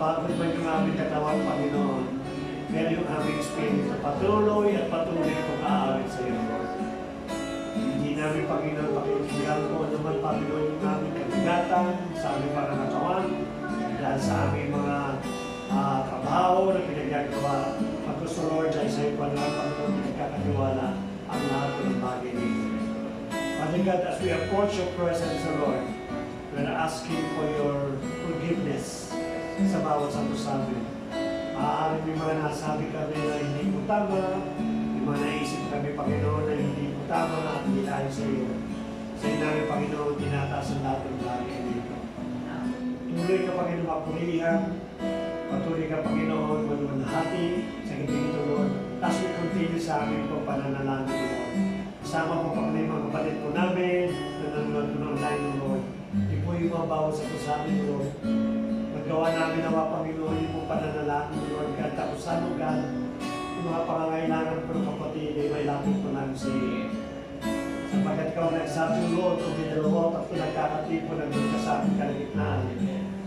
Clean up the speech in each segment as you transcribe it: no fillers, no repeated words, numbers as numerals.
napapagod man yung aming katawan, Panginoon, pero yung aming espiritu patuloy at patuloy kong aawit sa iyo, Lord. Hindi namin, Panginoon, pakikinggan ko naman, Panginoon, yung aming kabigatan sa aming panangatawan dahil sa aming mga trabaho na pinagagawa. Pag gusto, Lord, dahil sa iyo pa lang, Panginoon, pinagkakatiwala ang lahat ng bagay nito. Father God, as we approach your presence, Lord, we're asking for your forgiveness sa bawat santo sa amin. Maaaring may mga nasabi kami na hindi mo tama, may mga naisip kami, Panginoon, na hindi mo tama at hindi tayo sa iyo. Sa iyo namin, Panginoon, tinataas ang lahat ng bagay dito. Tuloy ka, Panginoon, mapulihan. Patuloy ka, Panginoon, malumanhati sa gitting ito, Lord. As we continue sa amin po pananalangin, Lord. Kasama po Panginoon, mga kapatid po namin na nanonood po ng online, Lord. Hindi po yung mga bawat sa amin, Lord. Magawa namin nawa, Panginoon, yung po pananalangin, Lord. Kahit ako sa lugar, yung mga pangangailangan po ng kapatid ay may lapit po namin sa iyo. Sapagkat ikaw nagsabi, Lord, kung may dalawang at pinagkakatipo na doon ka sa aming kalagitnaan.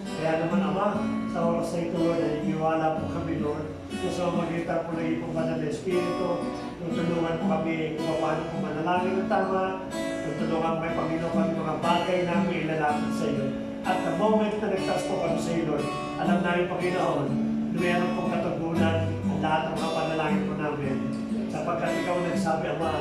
Kaya naman, Ama, sa oras na ito, Lord, naniniwala po kami, Lord. Sa magitan po na ipong banal na Espiritu, tutulungan po kami kung paano po manalangin ng tama, tutulungan may Panginoon kami mga bagay namin ilalapit sa iyo. At the moment na nagtas po kami sa iyo, Lord, alam namin, Panginoon, meron pong katugunan ang lahat ng mga panalangin po namin. Sapagkat ikaw nagsabi, Ama,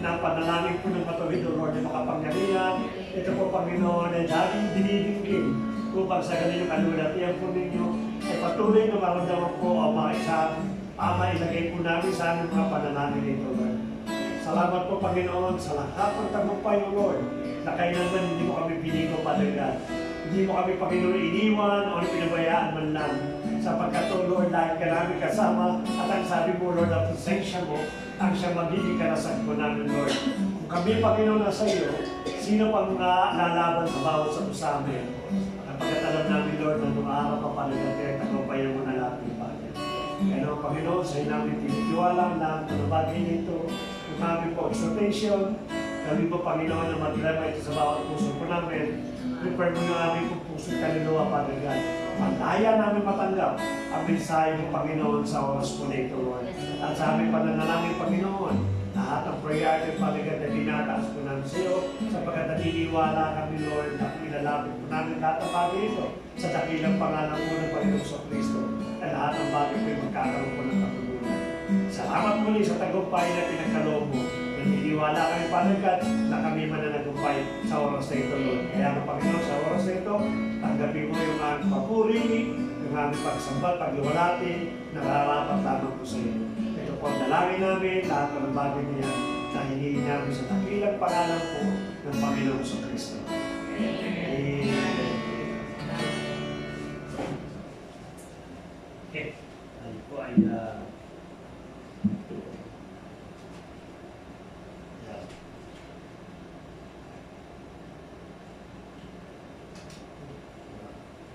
na ang panalangin po ng matuwid, Lord, ay makapangyarihan. Ito po, Panginoon, ay laging dinidinggin upang sa ganun yung kalulatian po ninyo, ay patuloy na maramdaman po ang mga Ama, ilagay po namin sa aming mga panalangin nito, Lord. Salamat po, Panginoon, sa lahat ng tagumpay, O Lord, na kailanman hindi mo kami pinigo, Father God. Hindi mo kami, Panginoon, iniwan o pinabayaan man lang. Sapagkat, O Lord, lahat ka namin kasama at ang sabi mo, Lord, ang presensya mo, ang siyang magiging karasag po namin, Lord. Kung kami, Panginoon, nasa iyo, sino pang lalaban sa bawat sa amin? Kapagkat alam namin, Lord, na nung araw pa palagat at tagumpayan mo na lahat ng bagay. Kaya naman, Panginoon, sa iyo namin tinitiwala lahat ng bagay nito, yung aming po exhortation, kami po, Panginoon, na maglama ito sa bawat puso po namin. Prepare mo yung aming puso kaluluwa, Father God. Malaya namin matanggap ang mensahe ng Panginoon sa oras po nito, Lord. At sa aming pananalangin, Panginoon, lahat ng prayer at paligat na tinataas po namin sa iyo, sapagkat naniniwala kami, Lord, na ilalapit po namin lahat ng bagay ito sa dakilang pangalan po ng Panginoon sa Kristo, na lahat ng bagay po ay magkakaroon po ng patutunan. Salamat muli sa tagumpay na pinagkaloob mo. Naniniwala kami, panagat, na kami mananagumpay sa oras na ito, Lord. Kaya ang Panginoon, sa oras na ito, tanggapin mo yung aming papuri, yung aming pagsambat, pagluwalati, nararapat lamang po sa iyo. Ito po ang dalangin namin, lahat ng bagay niya, na hinihin namin sa dakilang pangalan po ng Panginoon sa Kristo. Amen. Okay. Tayo po ay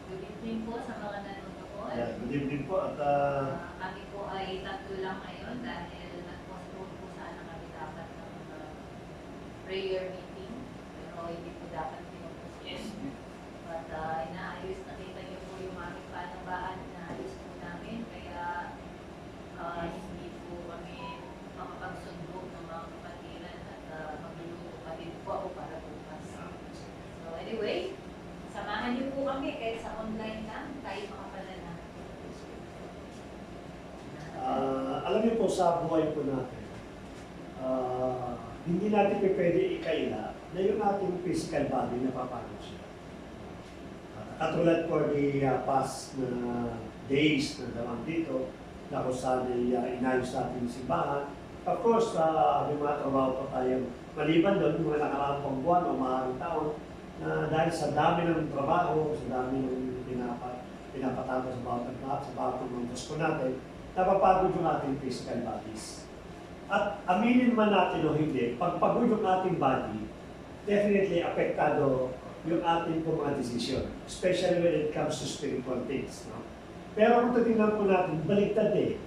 Good evening po sa mga nanonood. good evening po at Kami po ay tatlo lang ngayon dahil nag-postpone po sana kami dapat ng prayer meeting. Pero hindi po dapat pinupostpone. But inaayos, nakita niyo po yung aming panambaan, inaayos po namin. Kaya hindi po kami makapagsundo ng mga kapatiran at magluluto pa din po ako para bukas. So anyway, samahan niyo po kami kahit sa online lang, tayo makapanala. alam niyo po sa buhay po natin, hindi natin pwede ikaila na yung ating physical body napapagod siya. Katulad po the past na days na naman dito, na kung saan inayos natin yung simbahan. Of course, may mga trabaho pa tayo maliban doon, mga nakaraang pang buwan o maaaring taon, na dahil sa dami ng trabaho, sa dami ng pinapatapos sa bawat ng Diyos ko natin, napapagod yung ating physical bodies. At aminin man natin o hindi, pag pagod yung ating body, definitely apektado yung ating mga desisyon, especially when it comes to spiritual things. No? Pero kung titingnan po natin, baligtad eh.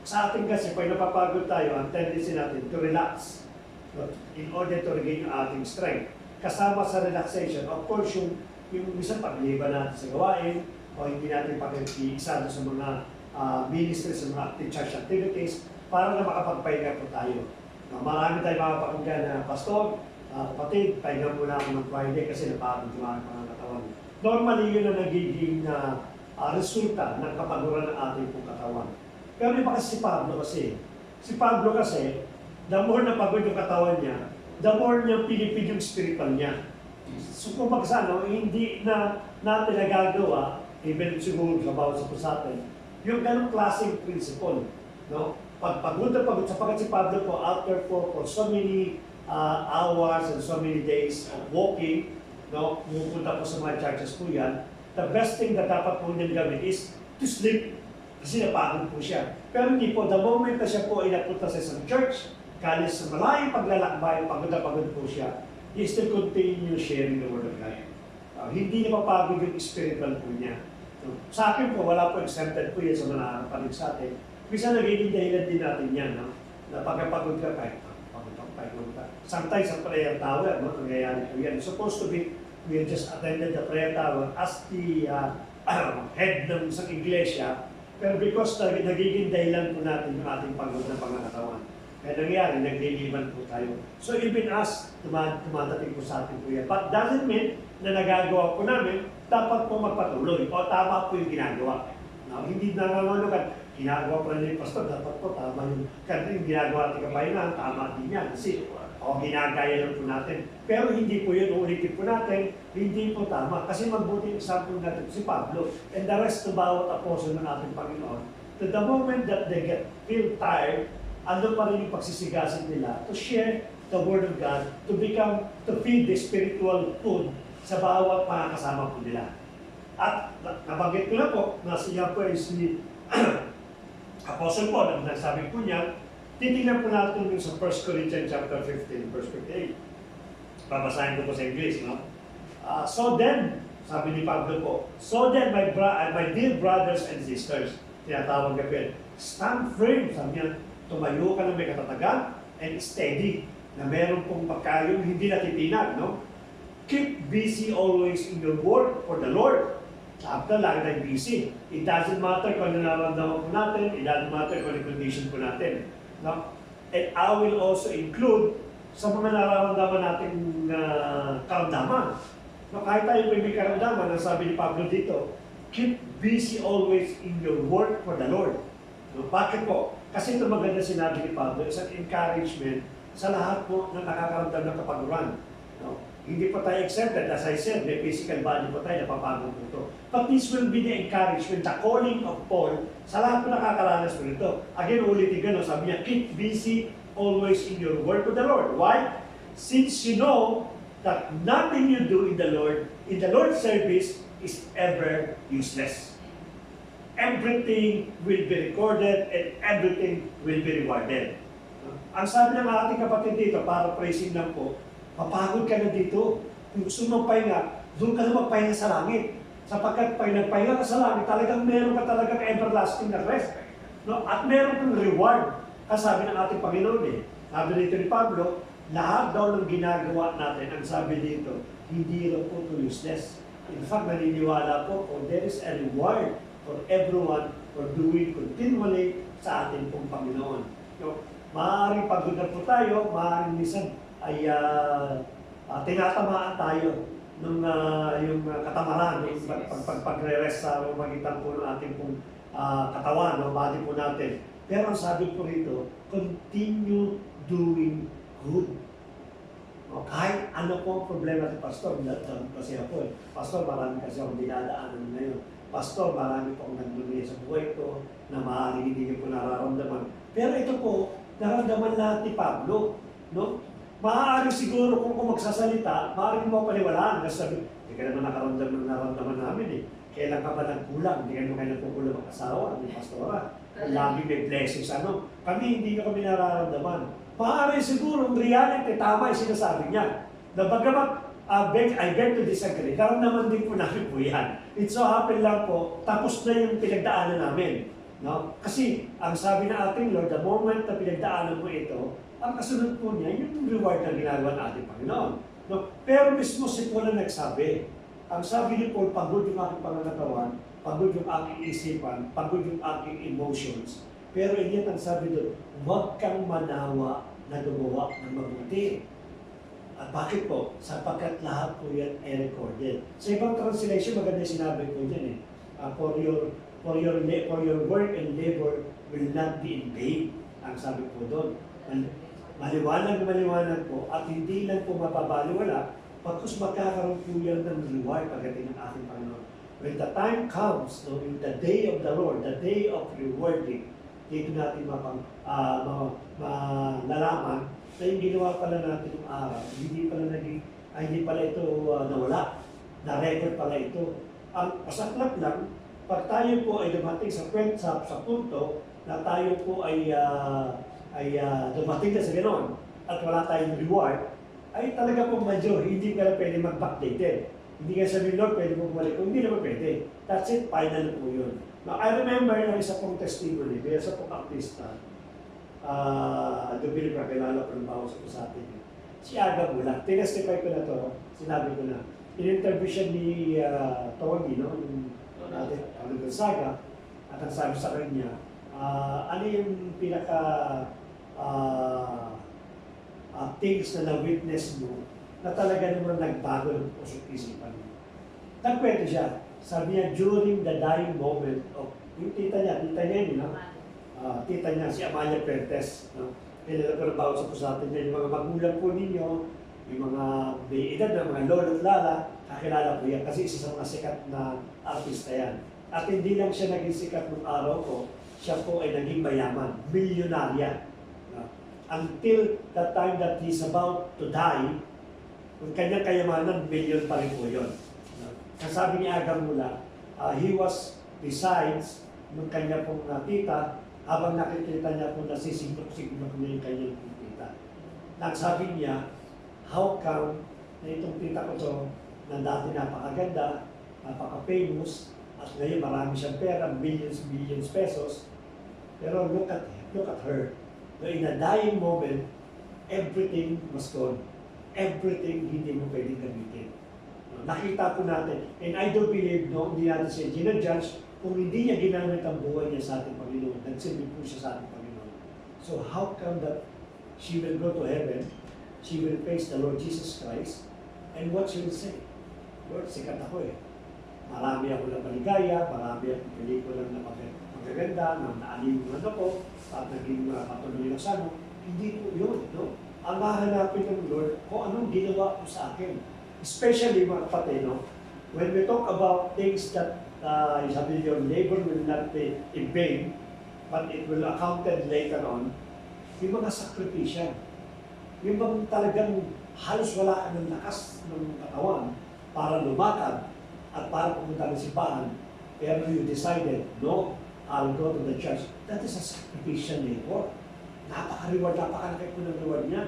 Sa ating kasi, pag napapagod tayo, ang tendency natin to relax, no? In order to regain yung ating strength. Kasama sa relaxation, of course, yung minsan pagliba natin sa gawain, o hindi natin pakikiisa sa mga ministry, sa mga active church activities para na makapagpahinga po tayo. Marami tayong mga pakinggan na pastor, kapatid, pahinga muna ako ng Friday kasi napagod yung aking mga katawan. Normally, yun ang nagiging resulta ng kapaguran ng ating pong katawan. Pero iba kasi si Pablo kasi, the more na pagod yung katawan niya, the more niya pinipid yung spiritual niya. So kung hindi na natin nagagawa, even siguro sa bawat sa atin, yung ganong klaseng principle. No? Pagod na pagod, sapagkat si Pablo po, after for so many hours and so many days of walking, no, pupunta po sa mga churches po yan, the best thing na dapat po niyan gawin is to sleep. Kasi napagod po siya. Pero hindi po, the moment na siya po ay napunta sa isang church, kalis sa malayong paglalakbay, pagod na pagod po siya, he still continue sharing the Word of God. Hindi na mapagod yung spiritual po niya. So, sa akin po, wala po exempted po yan sa mga nakakapanig sa atin. Minsan nagiging dahilan din natin yan, no? Na pagkapagod ka, pagod ka. Sometimes sa prayer tower, no? Nangyayari po yan. It's supposed to be, we just attended the prayer tower as the head ng isang iglesia, pero because nagiging dahilan po natin yung ating pagod na pangangatawan. Kaya nangyari, nagliliman po tayo. So even us, dumadating po sa atin po yan. But doesn't mean na nagagawa po namin, dapat po magpatuloy. O tama po yung ginagawa. No, hindi nangangulugan. Ginagawa pa rin yung pastor, dapat po tama yung ginagawa natin kapahinaan, tama din yan. Kasi ginagaya lang po natin. Pero hindi po yun, ulitin po natin, hindi po tama. Kasi magbuting example natin si Pablo and the rest ng bawat apostle ng ating Panginoon. To the moment that they feel tired, ano pa rin yung pagsisigasin nila to share the Word of God, to feed the spiritual food sa bawat mga kasama po nila. At nabanggit ko na po, na siya po ay si Apostle Paul, nagsabi po niya, titignan po natin yung sa 1 Corinthians chapter 15, verse 58. Babasahin ko po sa English, no? So then, sabi ni Pablo po, so then, my dear brothers and sisters, tinatawag ka po, stand firm, sabi niya, tumayo ka ng may katatagan and steady, na meron pong pagkayong hindi natitinag, no? Keep busy always in your work for the Lord. After lagi tayong busy. It doesn't matter kung ano nararamdaman po natin, it doesn't matter kung ano condition po natin. No? And I will also include sa mga nararamdaman natin karamdaman. No, kahit tayo may karamdaman, ang sabi ni Pablo dito, keep busy always in your work for the Lord. No, bakit po? Kasi ito maganda sinabi ni Pablo, isang encouragement sa lahat po na nakakaramdam ng kapaguran. No? Hindi pa tayo exempted. As I said, may physical body pa tayo, napapagod po ito. But this will be the encouragement, the calling of Paul sa lahat po nakakaranas po ito. Again, ulitin ko, sabi niya, keep busy always in your work with the Lord. Why? Since you know that nothing you do in the Lord's service is ever useless. Everything will be recorded and everything will be rewarded. Ang sabi ng ating kapatid dito, para praising lang po, mapagod ka na dito. Kung gusto mong pahinga, doon ka na magpahinga sa langit. Sapagkat pag nagpahinga ka sa langit, talagang meron ka talagang everlasting na rest. No? At meron kang reward. Kasabi ng ating Panginoon sabi dito ni Pablo, lahat daw ng ginagawa natin, ang sabi dito, hindi raw po to useless. In fact, naniniwala po, there is a reward for everyone for doing continually sa ating pong Panginoon. So, maaaring pagod na po tayo, maaaring minsan ay tinatamaan tayo ng yung katamaran, yung pagre-rest sa magitan po ng ating pong katawan, body po natin. Pero ang sabi po rito, continue doing good. O, kahit ano po ang problema ni Pastor, kasi ako Pastor, marami kasi akong dinadaanan ngayon. Pastor, marami po akong nagdumi sa buhay ko na maaaring hindi ko nararamdaman. Pero ito po, nararamdaman lahat ni Pablo. No? Maaaring siguro kung magsasalita, maaaring mo paliwalaan. Kasi sabi, hindi ka naman nakaramdam ng nararamdaman namin Kailan ka ba nagkulang? Hindi ka naman kayo nagkukulang ang asawa, ni Pastora. Lagi may blessings, Kami, hindi ka kami nararamdaman. Maaaring siguro, ang reality, tama yung sinasabi niya. Na bagamat, I beg to disagree, naman din po namin po yan. It so happen lang po, tapos na yung pinagdaanan namin. No? Kasi, ang sabi na ating Lord, the moment na pinagdaanan mo ito, ang kasunod po niya, yung reward na ginagawa ng ating Panginoon. No? Pero mismo si Paul na nagsabi, ang sabi ni Paul, pagod yung aking pangangatawan, pagod yung aking isipan, pagod yung aking emotions. Pero yet ang sabi doon, huwag kang manawa na gumawa ng mabuti. At bakit po? Sapagkat lahat po yan ay recorded. Sa ibang translation, maganda yung sinabi ko dyan eh. For your work and labor will not be in vain. Ang sabi po doon. Maliwanag po at hindi lang po mapabaliwala pagkus magkakaroon po yan ng reward pagdating ng ating Panginoon. When the time comes, no, in the day of the Lord, the day of rewarding, dito natin malalaman na yung ginawa pala natin yung araw, hindi pala ito nawala, na-record pala ito. Ang pasaklap lang, pag tayo po ay dumating sa punto na tayo po ay dumating na sa gano'n at wala tayong reward, ay talaga po medyo hindi ka na pwede mag-backdated. Hindi ka sabihin, Lord, pwede mo bumalik ko. Hindi naman pwede. That's it, final po yun. Now, I remember yung isa pong testimony, kaya sa pong artista, doon bilib na kilala ko ng bawang sa atin. Si Aga Bulat, tinestify ko na to, sinabi ko na, in-interview siya ni Tawagino, yung Gonzaga, at ang sabi sa kanya, ano yung pinaka things na na-witness mo na talaga naman nagbago ng pusok isipan mo. Nagkwento siya. Sabi niya, during the dying moment of, yung tita niya yun, no? Tita niya, si Amalia Pertes, no? Kilala ko na bawat sa pusatin niya, yung mga magulang po ninyo, yung mga may edad na mga lolo at lala, kakilala ko yan kasi isa sa mga sikat na artista yan. At hindi lang siya naging sikat ng araw ko, siya po ay naging mayaman, milyonarya. No? Until the time that he's about to die, yung kanyang kayamanan, million pa rin po yun. Ang sabi ni Aga Mula, he was, besides, nung kanya pong tita, habang nakikita niya po nasisignok-signok niya yung kanyang tita. Nang sabi niya, how come na itong tita ko to, na dati napakaganda, napaka-famous, at ngayon marami siyang pera, millions pesos, pero look at her. So in a dying moment, everything was gone. Everything hindi mo pwedeng gamitin. Nakita po natin, and I do believe, no, hindi natin siya ginajudge kung hindi niya ginamit ang buhay niya sa ating Panginoon. Nagsilbi po siya sa ating Panginoon. So how come that she will go to heaven, she will face the Lord Jesus Christ, and what she will say? Lord, sikat ako eh. Marami ako na maligaya, marami akong pelikulang na magaganda, na naaliw ng ano ko, at naging patuloy na sa ano. Hindi po yun, no? Ang mahanapin ng Lord kung anong ginawa po sa akin. Especially mga kapatid, no? When we talk about things that sabi your labor will not be in vain, but it will accounted later on, yung mga sakripisyan, yung bang talagang halos wala ka ng lakas ng katawan para lumakad at para pumunta ng simbahan, pero you decided, no, I'll go to the church. That is a sacrificial labor. Napaka-reward, napakalaki po ng reward niya.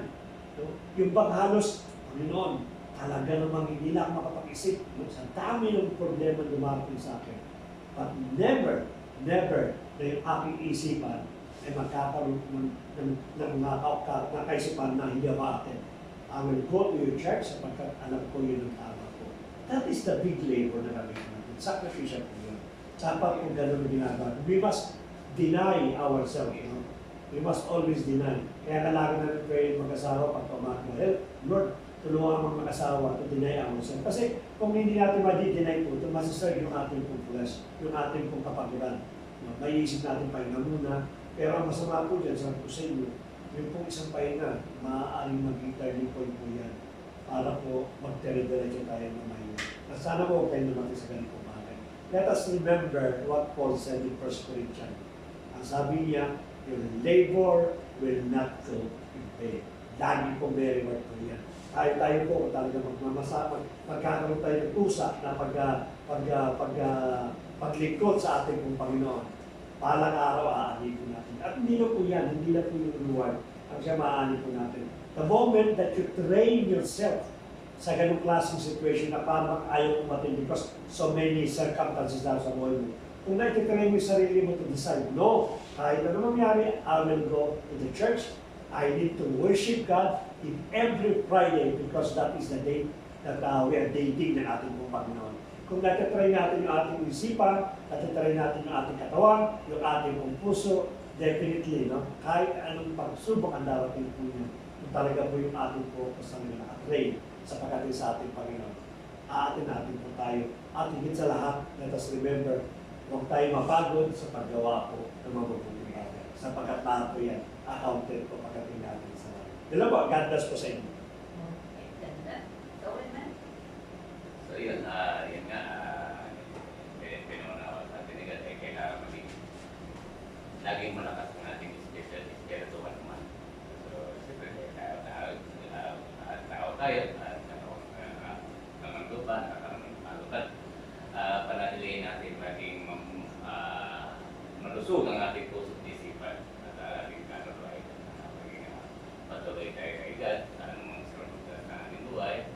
No? Yung bang halos, Panginoon, talaga namang hindi na ako makapag-isip. No? Sa dami ng problema dumarating sa akin. But never na yung aking isipan ay magkakaroon ng kaisipan na hindi ako atin. I will go to your church sapagkat alam ko yun ang tama ko. That is the big labor na gagawin natin. Sacrificial po yun. Sapat kung gano'n ginagawa. We must deny ourselves. You know? We must always deny. Kaya kailangan namin pray mag-asawa pag tumakbo. Lord, tulungan ang mag-asawa to deny ourselves. Kasi kung hindi natin ma-deny po, ito masiserve yung ating pong flesh, yung ating pong kapatiran. May isip natin pahinga muna. Pero ang masama po dyan, sabi ko sa inyo, yung pong isang pahinga, maaaring maging turning point po yan para po mag-dire-diretso tayo ng mahinga. At sana po kayo naman sa ganito bagay. Let us remember what Paul said in 1 Corinthians. Ang sabi niya, your labor will not go in vain. Lagi po may reward po yan. Tayo po talaga magkakaroon tayo ng tusa na paglingkod sa ating pong Panginoon. Palang araw, aanin po natin. At hindi na po yan, hindi na po yung reward ang siya maaani po natin. The moment that you train yourself sa ganung klaseng situation na parang ayaw kumatin because so many circumstances na sa buhay mo. Kung naititrain mo yung sarili mo to decide, no, kahit ano mangyari, I will go to the church. I need to worship God in every Friday because that is the day that we are dating ng ating pong Panginoon. Kung natatry natin yung ating isipan, natatry natin yung ating katawan, yung ating pong puso, definitely, no? Kahit anong pagsubok ang darating po niya, kung talaga po yung ating focus ang nakatrain sa pagdating sa ating Panginoon, aatin natin po tayo. At higit sa lahat, let us remember, huwag tayo mapagod sa paggawa po ng mabubuting bagay. Sapagkat lahat po yan, accounted po pagdating natin sa mga. Dila po, God bless po sa inyo. Okay, ganda. So, man. So yun, yun nga, pinunawa sa atin nila, kailangan maging laging malakas ng ating spiritual naman. So, siyempre, tao tayo, naman lupa, nakakalungkat, panatilihin natin maging malusog ang ating puso't isipan at ating kanuloy, maging patuloy tayo kay God, anong sunod sa ating buhay,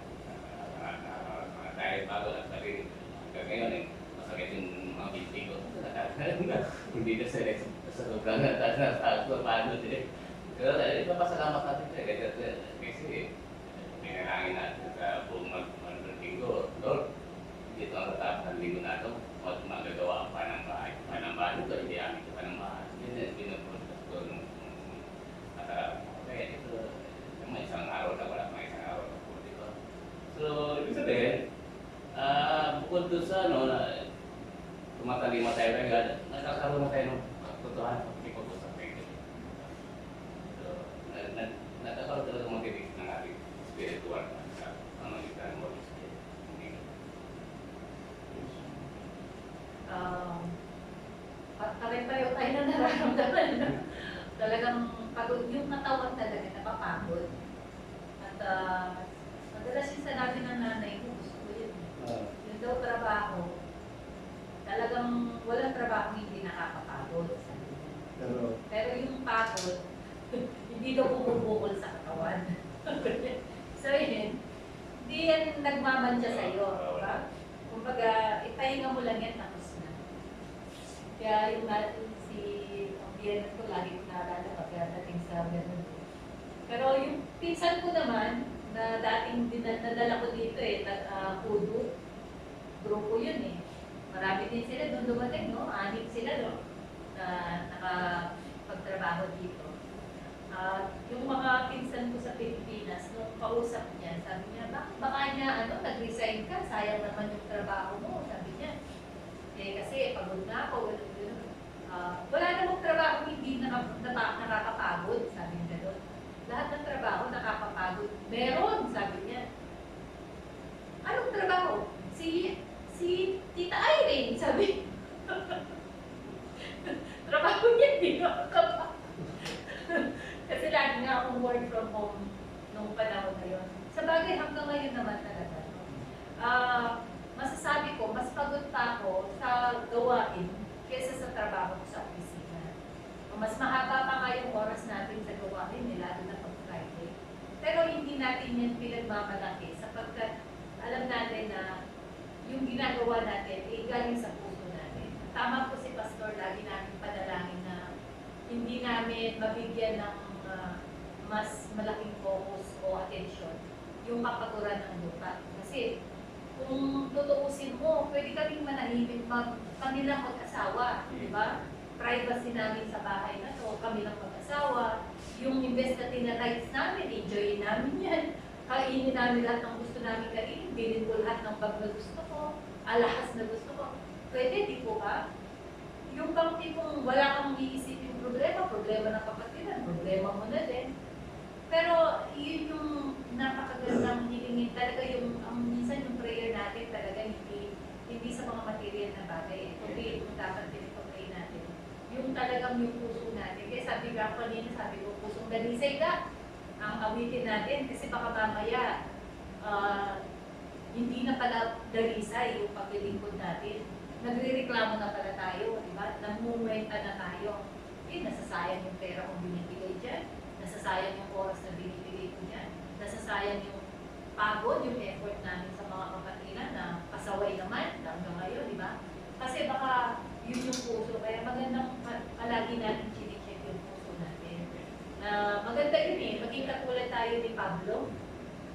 dahil bago at sabi hanggang ngayon masakit yung mga binti ko. Hindi na sa sobrang nataas na paano din. Pero ipapasalamat natin siya kasi pinalangin natin sa buong linggo. Lord, dito ang tatapos ng linggo na ito, magagawa pa ng bahay. Panambahan ito, hindi amin ito panambahan. Yun pinupuntas ko nung kaya ito, may isang araw na wala pang isang araw na po dito. So, ibig sabihin, bukod doon sa tumatalima tayo kay God, nagkakaroon na tayo ng totohanan ng pag-usap kay God. So, nagkakaroon talaga ng mga ng ating spiritual sa pamagitan ng Holy Spirit. Pare-pareho tayo na nararamdaman. Talagang pagod yung katawan talaga, napapagod. At madalas yung sanabi ng nanay ko, gusto ko yun. Yung daw trabaho, talagang walang trabaho hindi nakakapagod. Pero yung pagod, hindi daw bumubukol sa katawan. So yun, hindi yan nagmamantya sa'yo. Diba? Kumbaga, ipahinga mo lang yan, tapos na. Kaya yung natin si Pierre ko, lagi ko naalala pagdating sa ganun. Pero yung pinsan ko naman, na dating nadala ko dito Kudu, grupo yun eh. Marami din sila doon dumating, no? 6 sila, no? Na nakapagtrabaho dito. Yung mga pinsan ko sa Pilipinas, nung kausap niya, sabi niya, baka niya, nag-resign ka, sayang naman yung trabaho mo, sabi niya. Kasi pagod na ako, wala namang trabaho hindi nakakapagod, sabi niya doon. Lahat ng trabaho nakakapagod. Meron, sabi niya. Anong trabaho? Si Tita Irene, sabi. Trabaho niya, hindi nakakapagod. Kasi lagi nga akong work from home nung panahon na yun. Sa bagay, hanggang ngayon naman talaga. Masasabi ko, mas pagod pa ako sa gawain kaysa sa trabaho ko sa opisina. Mas mahaba pa nga yung oras natin sa gawain, lalo na pag Friday. Pero hindi natin yan pinagmamalaki sapagkat alam natin na yung ginagawa natin ay galing sa puso natin. Tama po si Pastor, lagi namin padalangin na hindi namin mabigyan ng mas malaking focus o attention yung kapaturan ng lupa. Kasi kung tutuusin mo, pwede kaming manahimik kami lang mag-asawa, di ba? Privacy namin sa bahay na to, kami lang mag-asawa. Yung invest na tinarights namin, enjoyin namin yan. Kainin namin lahat ng gusto namin kainin, bilhin ko lahat ng bag na gusto ko, alahas na gusto ko. Pwede, di po ba? Yung bang tipong wala kang iisip yung problema ng kapatiran, problema mo na din. Pero yun yung napakagandang hilingin talaga yung minsan yung prayer natin talaga hindi sa mga material na bagay. Kundi yung dapat pinipag-pray natin. Yung talagang yung puso natin. Kaya sabi ko kanina, sabi ko, pusong dalisay ka ang awitin natin kasi baka mamaya hindi na pala dalisay yung paglilingkod natin. Nagre-reklamo na pala tayo, di ba? Namumwenta na tayo. Nasasayang yung pera kong binibigay dyan. Nasasayang yung oras na binibigay ko dyan. Nasasayang yung pagod, yung effort namin sa mga kapatiran na pasaway naman hanggang ngayon, di ba? Kasi baka yun yung puso. Kaya magandang palagi natin chine-check yung puso natin. Maganda yun eh. Maging katulad tayo ni Pablo.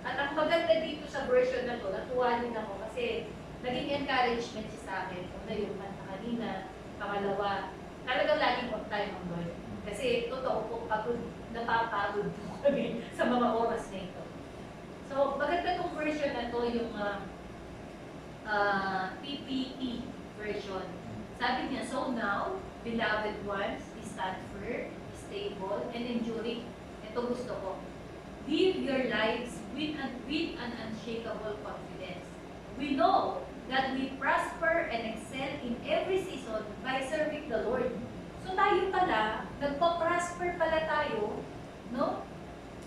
At ang maganda dito sa version na to, natuwa din ako kasi naging encouragement siya sa akin. Una yung kanta kanina, pangalawa, talagang laging on time ang Lord. Kasi totoo po, napapagod po kami sa mga oras na ito. So, maganda itong version na to, yung PPE version. Sabi niya, so now, beloved ones, stand firm, stable, and enduring. Ito gusto ko. Live your lives with an unshakable confidence. We know that we prosper and excel in every season by serving the Lord. So tayo pala, nagpa-prosper pala tayo, no?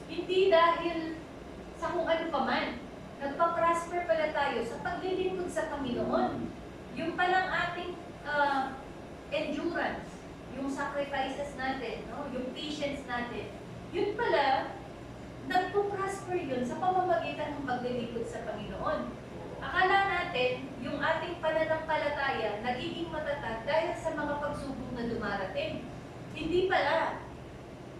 Hindi dahil sa kung ano pa man. Nagpa-prosper pala tayo sa paglilingkod sa Panginoon. Yung palang ating endurance, yung sacrifices natin, no? Yung patience natin, yun pala, nagpo-prosper yun sa pamamagitan ng paglilingkod sa Panginoon. Akala natin, yung ating pananampalataya nagiging matatag dahil sa mga pagsubok na dumarating. Hindi pala.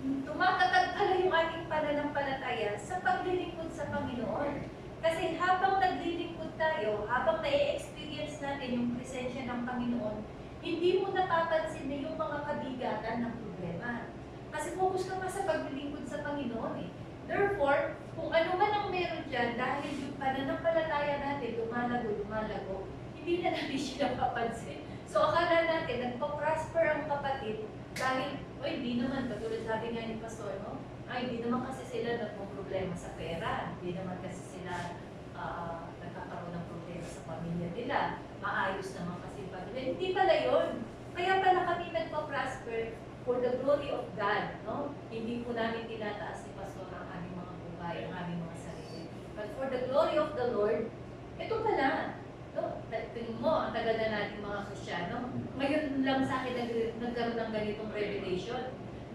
Tumatatag pala yung ating pananampalataya sa paglilingkod sa Panginoon. Kasi habang naglilingkod tayo, habang na-experience natin yung presensya ng Panginoon, hindi mo napapansin na yung mga kabigatan ng problema. Kasi focus ka pa sa paglilingkod sa Panginoon eh. Therefore, kung ano man ang meron dyan, dahil yung pananampalataya natin lumalago, hindi na natin siya napapansin. So akala natin, nagpa-prosper ang kapatid dahil, hindi naman, katulad sabi nga ni Pastor, no? Hindi naman kasi sila nagpo-problema sa pera, hindi naman kasi sila nagkakaroon ng problema sa pamilya nila, maayos naman kasi yung pamilya. Hindi pala yun. Kaya pala kami nagpa-prosper for the glory of God, no? Hindi po namin tinataas ni Pastor ang aming mga buhay, ang aming mga sarili. But for the glory of the Lord, ito pala, no? Tingin mo, ang tagal na natin mga Kristyano. Ngayon lang sa akin nagkaroon ng ganitong revelation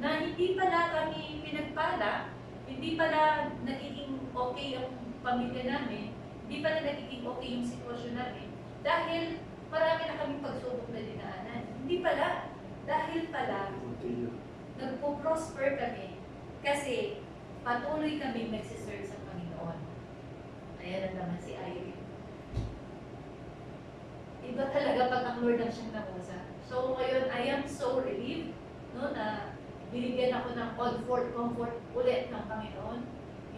na hindi pala kami pinagpala, hindi pala nagiging okay ang pamilya namin, hindi pala nagiging okay yung sitwasyon namin dahil marami na kaming pagsubok na dinaanan. Hindi pala. Dahil pala, nagpo-prosper kami kasi patuloy kami magsiserve sa Panginoon. Ayan na naman si Irene. Iba talaga pag ang Lord ang siyang nakusa. So ngayon, I am so relieved, no, na binigyan ako ng comfort ulit ng Panginoon.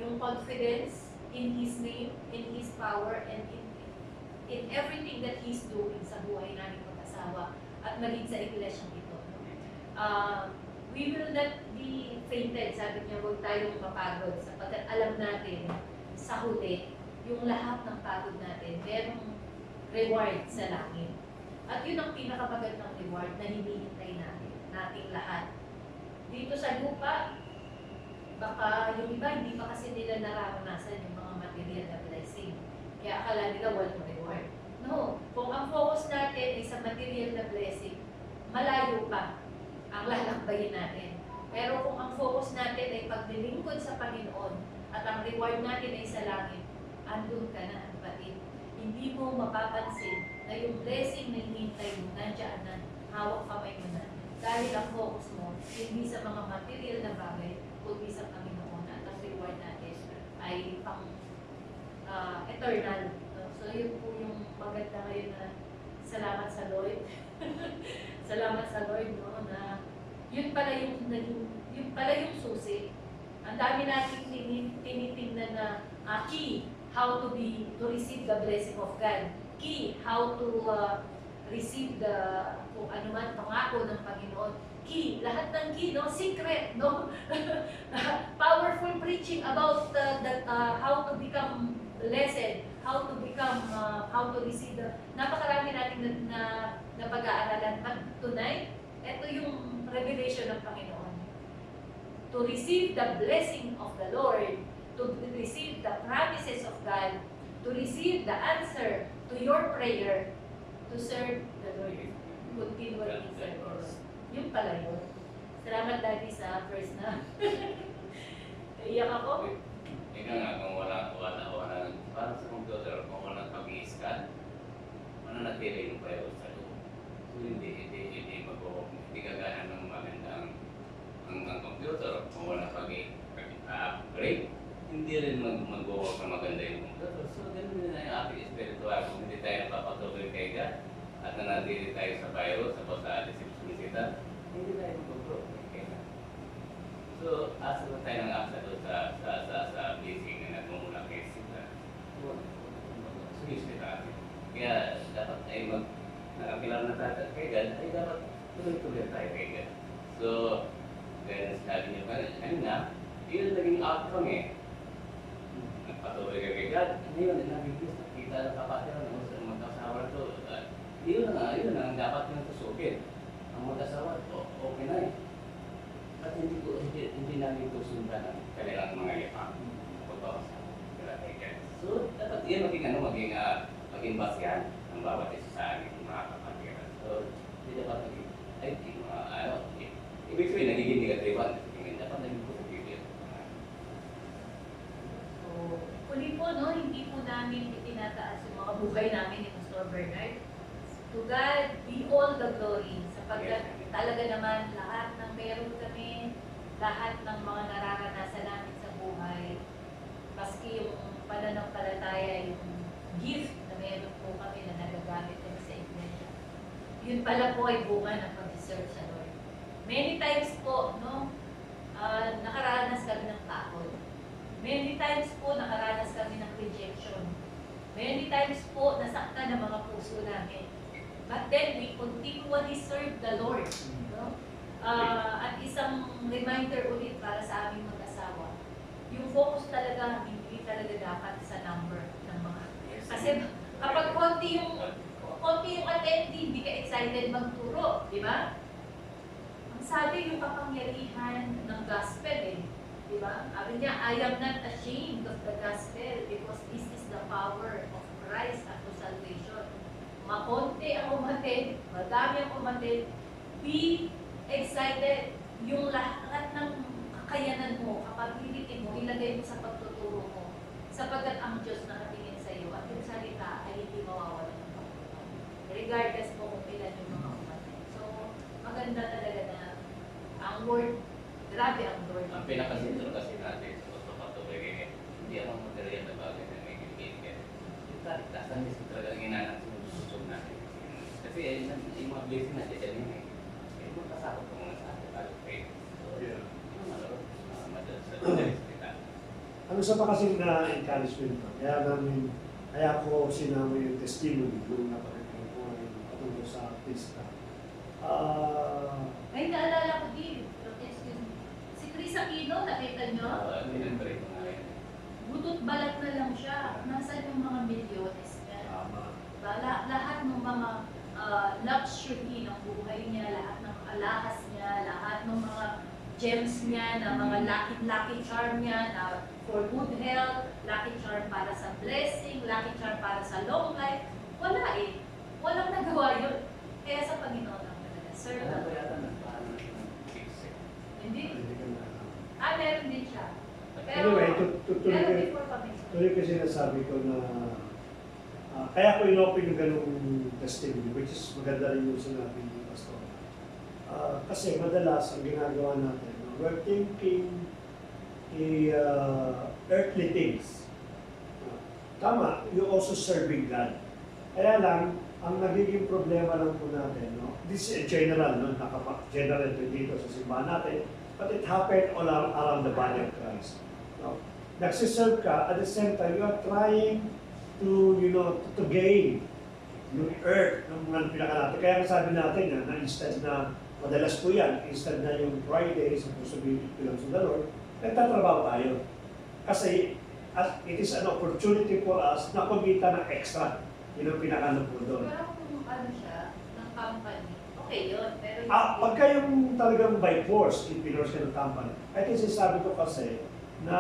Yung confidence in His name, in His power, and in everything that He's doing sa buhay namin mag-asawa at maging sa iglesia ito. We will not be fainted. Sabi niya, huwag tayong mapagod sapagkat alam natin sa huli, yung lahat ng pagod natin, merong reward sa langit. At yun ang pinakamagandang reward na hinihintay nating lahat. Dito sa lupa, baka yung iba, hindi pa kasi nila nararanasan yung mga material na blessing. Kaya akala nila walang reward. No, kung ang focus natin ay sa material na blessing, malayo pa ang lalakbayin natin. Pero kung ang focus natin ay paglilingkod sa Panginoon at ang reward natin ay sa langit, andun ka na, kapatid. Hindi mo mapapansin na yung blessing na hinihintay mo, nandiyan na, hawak kamay mo na. Dahil ang focus mo, hindi sa mga material na bagay, kundi sa Panginoon at ang reward natin ay pang eternal. So yun po yung maganda ngayon na salamat sa Lord. Salamat sa Lord, no, na yun pala yung susi. Ang dami natin tinitingnan na key, how to receive the blessing of God. Key, how to receive the kung ano man pangako ng Panginoon. Key, lahat ng key, no, secret, no. Powerful preaching about how to become blessed, how to receive the, napakarami natin na pag-aaralan. But tonight, ito yung revelation ng Panginoon. To receive the blessing of the Lord, to receive the promises of God, to receive the answer to your prayer, to serve the Lord. Continually serve the Lord. Yung pala yun. Salamat Daddy sa first na. Iyak ako. Ika nga, kung wala, parang sa computer, kung walang pag-i-scan, mananatili yung virus sa loob. So, hindi gagana ng magandang ang computer kung wala pag-upgrade, hindi rin mag-work na maganda yung mundo. So, ganun din na yung ating spiritual. Kung hindi tayo napapatuloy kay God at nanatili tayo sa virus, sa deceptionisita, hindi tayo mag-grow kay God. So, asa na tayo ng asa doon sa blessing na nagmumula kay Sita. Sumisip natin. Kaya dapat ay nakapilang na tayo kay God, ay dapat tuloy-tuloy tayo kay God. So, gaya na sinabi niyo kanina, yun naging outcome eh. Nagpatuloy ka kay God, ngayon, nabigis, nakita ng kapatid ng magkasawa to. Yun ang dapat nang tusukin. Ang magkasawa, okay na eh. At hindi namin tusundan ang kanilang mga yapak. Pagbawasan kay God. So, dapat yun maging basihan ng bawat isa sa amin, mga kapatid. So, hindi dapat maging, ibig sabihin, nagiging negativan. Dapat naging positive yun. So, uli po, no, hindi po namin itinataas yung mga buhay namin ni Pastor Bernard. To God be all the glory. Sapagkat talaga naman lahat ng meron kami, lahat ng mga nararanasan namin sa buhay, maski yung pananampalataya, yung gift na meron po kami na nagagamit kami sa iglesia. Yun pala po ay bunga ng pag-serve sa Lord. Many times po, no, nakaranas kami ng takot. Many times po nakaranas kami ng rejection. Many times po nasaktan ng mga puso namin. But then we continually serve the Lord. No? At isang reminder ulit para sa aming mag-asawa. Yung focus talaga, hindi talaga dapat sa number ng mga. Kasi kapag konti yung attendee, hindi ka excited magturo, di ba? Ang sabi yung kapangyarihan ng gospel eh. Di ba? Sabi niya, I am not ashamed of the gospel because this is the power of Christ unto salvation. Makonti ang umatid, madami ang umatid, be excited. Yung lahat ng kakayanan mo, kapability mo, ilagay mo sa pagtuturo mo. Sapagkat ang Diyos nakatingin sa iyo at yung salita ay hindi mawawala ng pagtuturo. Regardless po kung ilan yung mga umatid. So, maganda talaga na ang Lord, grabe ang Lord. Ang pinakasinto kasi natin sa pagpapatuloy hindi ang material na bagay na may kikikit. Yung taliktasan is talaga ginanap sa susog natin. Kasi yung mga blessing natin dyan yun eh. Yung mga kasakot ko mga sa atin, lalo faith. So, madalas sa salita. Ano sa pa kasing na-encouragement ko? Kaya ko sinama yung testimony nung napakinggan ko yung patungkol sa artista. Ay, naalala ko din. Excuse me. Si Chris Aquino, nakita nyo? Pinag-break ko nga yun. Butot balat na lang siya. Nasaan yung mga milyones niya? Lahat ng mga luxury ng buhay niya, lahat ng alahas niya, lahat ng mga gems niya, na mga lucky charm niya, na for good health, lucky charm para sa blessing, lucky charm para sa long life. Wala eh. Walang nagawa yun. Kaya sa Panginoon ang talaga. Sir, Ano ba yata paano ng fix eh? hindi. Meron din siya. Anyway, Pero before kami. tuloy ko sinasabi ko na kaya ko inopen yung ganung testimony, which is maganda rin yung sinabi ni Pastor. Kasi madalas ang ginagawa natin, we're thinking earthly things. Tama, you also serving God. Kaya lang, ang nagiging problema lang po natin, no? This is general, no? General dito sa simbahan natin, but it happened all around the body of Christ. No? Nagsiserve ka, at the same time, you are trying to, to gain yung earth ng mga pinakalapit. Kaya sabi natin na instead na, madalas po yan, instead na yung Friday sa possibility lang sa Lord, nagtatrabaho tayo. Kasi it is an opportunity for us na kumita ng extra. Yun ang pinakano po doon. Pero kung ano siya, ng company, okay yun. Pero Pagka yung talagang by force, in-pinors ka ng company, I think sinasabi ko kasi na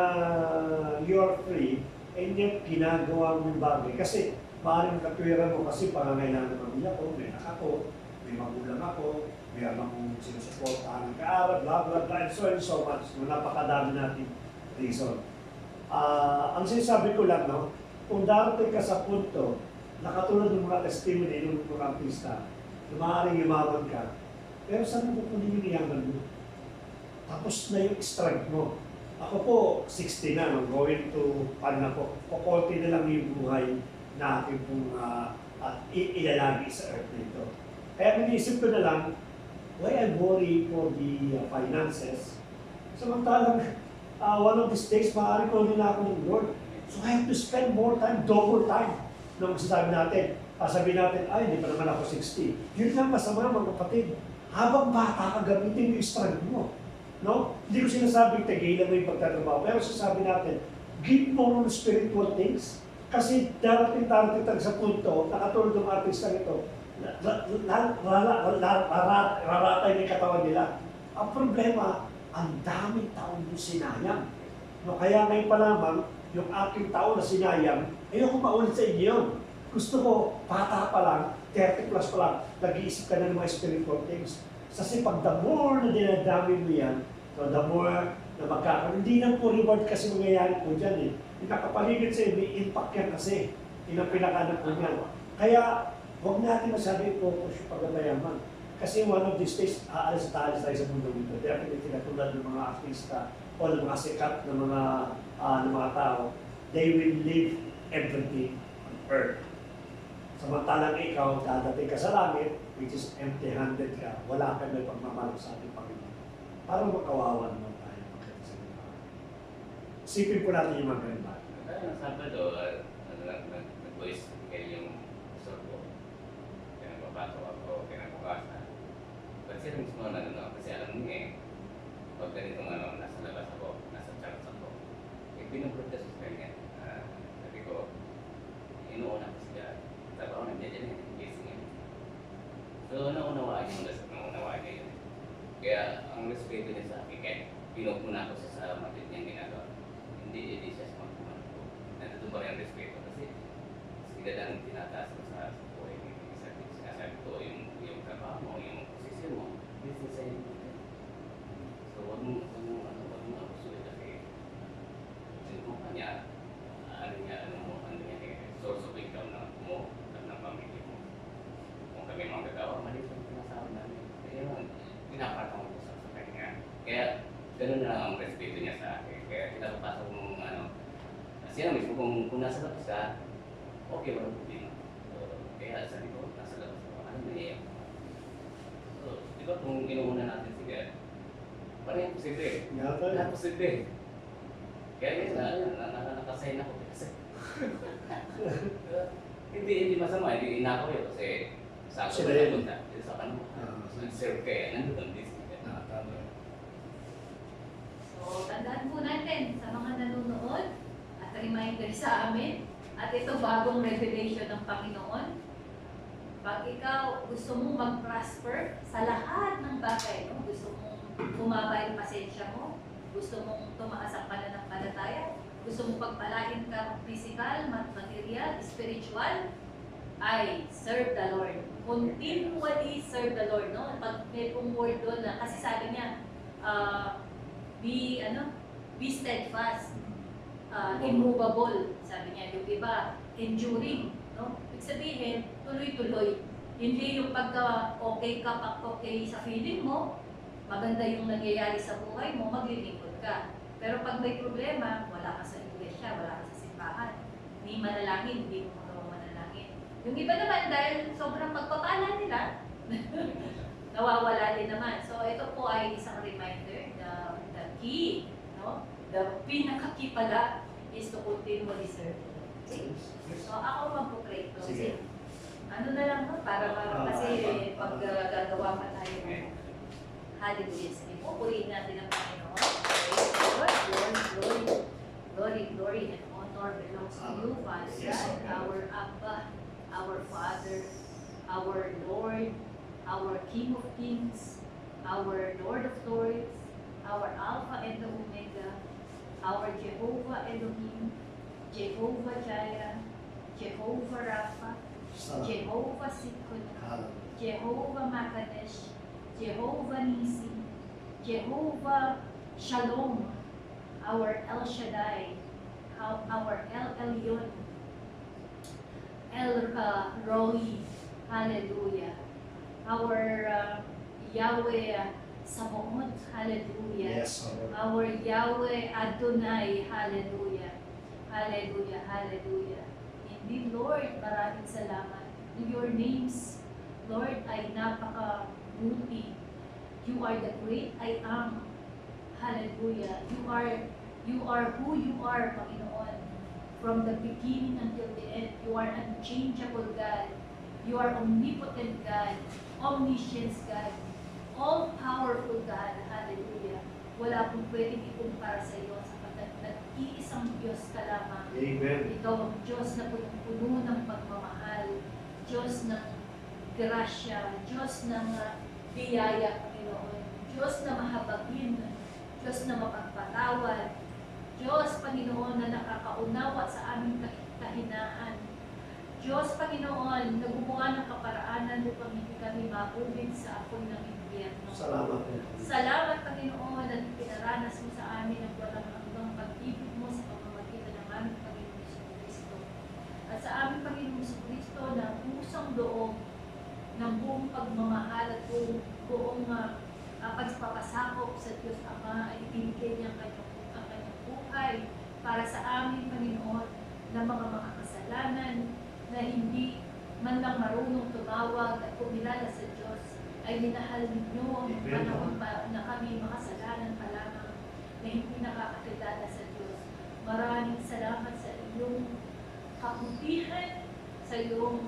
you are free and yet ginagawa mo yung bagay. Kasi maaaring katwiran mo kasi pangangailangan ng pamilya ko, may anak ako, may magulang ako, may akong sinusuportahan ng kaaral, blah, blah, blah, and so much. Napakadami natin reason. Ang sinasabi ko lang, no, kung darating ka sa punto na katulad ng mga testimony ng mga artista, na maaaring yumaman ka, pero saan mo pupunin yung yaman mo? Tapos na yung strength mo. Ako po, 60 na, no? Going to, paano na po, kukunti na lang yung buhay na aking pong ilalagi sa earth nito. Kaya naisip ko na lang, why I worry for the finances? Samantalang, one of these days, maaari ko rin ako ng Lord. So I have to spend more time, double time. Nung sasabi natin, sabihin natin, ay, hindi pa naman ako 60. Yun lang masama, mga kapatid. Habang bata ka, gamitin mo yung strength mo. No? Hindi ko sinasabing tigilan mo yung pagtatrabaho. Pero sasabi natin, give more on spiritual things. Kasi darating sa punto, nakatulad ng artista nito, raratay ng katawan nila. Ang problema, ang daming taon yung sinayang. No, kaya ngayon pa lamang, yung aking taon na sinayang, ayoko maulit sa inyo yun. Gusto ko, bata pa lang, 30 plus pa lang, nag-iisip ka na ng mga spiritual things. Kasi pag the more na dinadami mo yan, so the more na magkakaroon, hindi lang po reward kasi mangyayari po dyan eh. Yung nakapaligid sa may impact yan kasi, yun ang pinakanak po niyan. Kaya, huwag natin masabi focus yung pagkamayaman. Kasi one of these days, aalis tayo sa mundo nito. Definitely, katulad ng mga artista o ng mga sikat ng mga tao, they will leave everything on earth. Samantalang ikaw, dadating ka sa langit, which is empty-handed ka, wala ka may pagmamahal sa ating Panginoon. Parang makawawan mo tayo magkita sa mga. Isipin po natin yung mga ganun ba? Kaya Sabado, nag-voice kayo yung sort ko. Kaya napapasok ako, kinabukasan. Kasi mismo kasi alam niya eh, pag ganitong nasa labas ako, nasa church ako, pinuprotes ko kanya. Sabi ko, inuuna ko siya. Trabaho nandiyan dyan eh, gising yan. So, naunawaan niya yun. Kaya, ang respeto niya sa akin, kaya pinupuna ko siya sa matit niyang ginagawa. Hindi siya sa magpunan ko. Nandito pa rin ang respeto kasi sila lang tinataas mo sa buhay ng isa't sinasabi ko, yung trabaho mo, yung posisyon mo, business sa inyo. So, wag mo abusuin kasi yung kanya, source of income na mo at ng pamilya mo. Kung kami mga gagawa, mali sa pinasawa namin. Kaya pinapatang ko sa kanya. Kaya ganun na lang ang respeto niya sa akin. Kaya pinapapasok mong siya mismo kung nasa labas ka, okay, walang problema. So, kaya sabi ko, nasa labas ko, ano nangyayang? So, di ba kung inuuna natin siya, parang posible. Lahat posible. Kaya yun, nakasign ako kasi hindi masama, hindi inakaw yun kasi sa ako na punta. Sa kanong nag-serve kaya, nandun ang Disney. So, tandaan po natin sa mga nanonood at reminder sa amin at ito bagong revelation ng Panginoon. Pag ikaw gusto mong mag-prosper sa lahat ng bagay, no? Gusto mong bumaba yung pasensya mo, gusto mong tumaas ang pananampalataya, gusto mong pagpalain ka physical, material, spiritual, ay serve the Lord. Continually serve the Lord, no? Pag may pong word doon na, kasi sabi niya, be steadfast, immovable, sabi niya. Yung iba, enduring, no? Ibig sabihin, tuloy-tuloy. Hindi yung pagka okay ka, okay sa feeling mo, maganda yung nangyayari sa buhay mo, maglilingkod ka. Pero pag may problema, wala ka sa iglesia, wala ka sa simbahan. Hindi manalangin, hindi mo magawang manalangin. Yung iba naman, dahil sobrang pagpapala nila, nawawala din naman. So ito po ay isang reminder, the key, no? The pinaka-key pala is to continually serve. Okay? So ako magpo-pray. Kasi ano na lang po, para kasi pag gagawa pa tayo ng hallelujah. Sige po, purihin natin ang Panginoon. Glory, and honor belongs to you, Father God, our Abba, our Father, our Lord, our King of Kings, our Lord of Lords, our Alpha and the Omega, our Jehovah Elohim, Jehovah Jireh, Jehovah Rapha, Jehovah Sikkot, Jehovah Makadesh, Jehovah Nisi, Jehovah Shalom, our El Shaddai, our El Elyon, El Roi, hallelujah, our Yahweh Sabaoth, hallelujah. Yes, Lord. Our Yahweh Adonai, hallelujah. Hallelujah, hallelujah. Indeed, Lord, maraming salamat. Your names, Lord, ay napaka-buti. You are the great I am. Hallelujah. You are who you are, Panginoon. From the beginning until the end, you are unchangeable God. You are omnipotent God, omniscient God, all-powerful God. Hallelujah. Wala pong pwedeng ikumpara sa iyo sapagkat nag-iisang Diyos ka lamang. Amen. Ikaw ang Diyos na punong-puno ng pagmamahal, Diyos ng grasya, Diyos ng biyaya, Panginoon, Diyos na mahabagin, Diyos na mapagpatawad, Diyos, Panginoon, na nakakaunawa sa aming kahinaan, Diyos, Panginoon, na gumawa ng kaparaanan upang hindi kami maulit sa apoy ng impyerno. Salamat. Salamat, Panginoon, at pinaranas mo sa amin ang walang hanggang pag-ibig mo sa pamamagitan ng aming Panginoon Jesucristo. At sa aming Panginoon Jesucristo na pusang loob ng buong pagmamahal at buong pagpapasakop sa Diyos Ama ay ibinigay niya ang kanyang buhay para sa amin, Panginoon, na mga kasalanan na hindi man lang marunong tumawag at kumilala sa Diyos ay minahal ninyo ang panahon pa na kami makasalanan pa lamang na hindi nakakakilala sa Diyos. Maraming salamat sa iyong kabutihan, sa iyong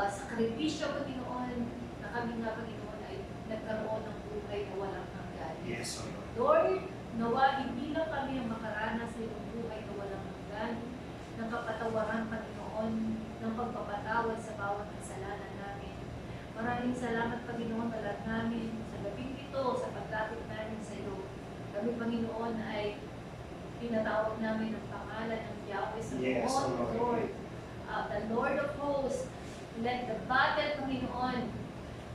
sakripisyo, Panginoon, na kami nga, Panginoon, ay nagkaroon ng buhay na walang hanggan. Yes, Lord. Lord, nawa hindi lang kami ang makaranas sa iyong buhay na walang hanggan, ng kapatawaran, Panginoon, ng pagpapatawad sa bawat kasalanan namin. Maraming salamat, Panginoon, talat namin sa gabing ito, sa pagdapit namin sa iyo. Kami, Panginoon, ay tinatawag namin ang pangalan ng Yahweh sa Yes, Lord. The Lord of hosts, let the battle, Panginoon,